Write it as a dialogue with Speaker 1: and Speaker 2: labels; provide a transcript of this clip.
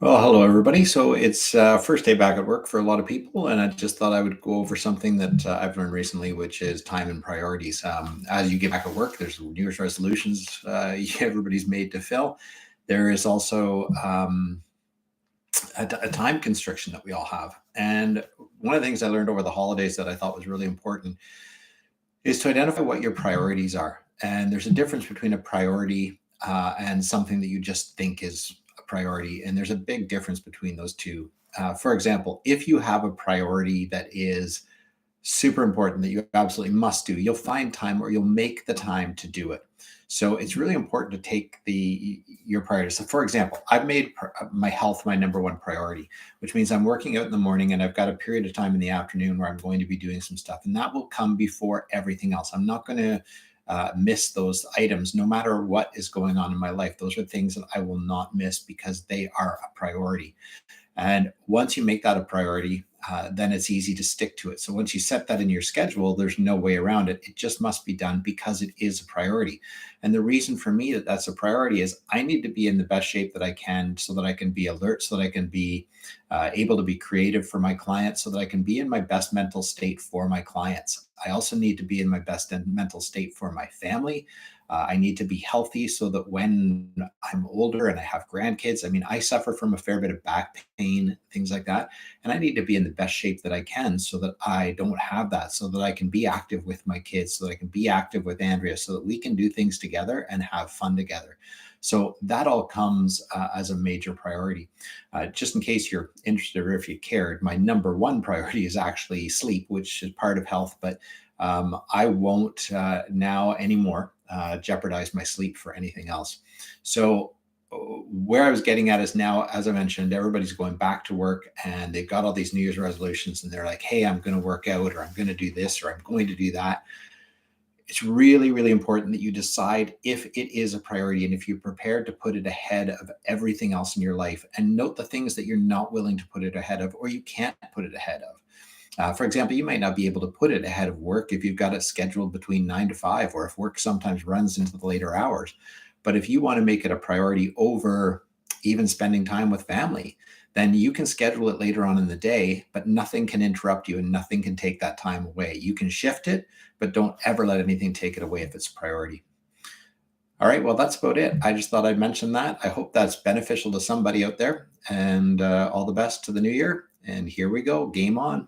Speaker 1: Well, hello everybody. So it's first day back at work for a lot of people, and I just thought I would go over something that I've learned recently, which is time and priorities. As you get back at work, there's New Year's resolutions everybody's made to fill. There is also a time constriction that we all have, and one of the things I learned over the holidays that I thought was really important is to identify what your priorities are. And there's a difference between a priority and something that you just think is a priority. And there's a big difference between those two. For example, if you have a priority that is super important that you absolutely must do, you'll find time or you'll make the time to do it. So it's really important to take the your priorities. So for example, I've made my health my number one priority, which means I'm working out in the morning and I've got a period of time in the afternoon where I'm going to be doing some stuff, and that will come before everything else. I'm not going to miss those items no matter what is going on in my life. Those are things that I will not miss because they are a priority. And once you make that a priority, then it's easy to stick to it. So once you set that in your schedule, there's no way around it. It just must be done because it is a priority. And the reason for me that that's a priority is I need to be in the best shape that I can so that I can be alert, so that I can be able to be creative for my clients, so that I can be in my best mental state for my clients. I also need to be in my best mental state for my family. I need to be healthy so that when I'm older and I have grandkids, I mean, I suffer from a fair bit of back pain, things like that. And I need to be in the best shape that I can so that I don't have that, so that I can be active with my kids, so that I can be active with Andrea, so that we can do things together and have fun together. So that all comes as a major priority. Just in case you're interested or if you cared, my number one priority is actually sleep, which is part of health, but I won't now anymore jeopardize my sleep for anything else. So where I was getting at is now, as I mentioned, everybody's going back to work and they've got all these New Year's resolutions and they're like, hey, I'm going to work out or I'm going to do this or I'm going to do that. It's really, really important that you decide if it is a priority and if you're prepared to put it ahead of everything else in your life, and note the things that you're not willing to put it ahead of or you can't put it ahead of. For example, you might not be able to put it ahead of work if you've got it scheduled between 9 to 5, or if work sometimes runs into the later hours. But if you want to make it a priority over even spending time with family, then you can schedule it later on in the day, but nothing can interrupt you and nothing can take that time away. You can shift it, but don't ever let anything take it away if it's a priority. All right, well, that's about it. I just thought I'd mention that. I hope that's beneficial to somebody out there, and all the best to the new year. And here we go. Game on.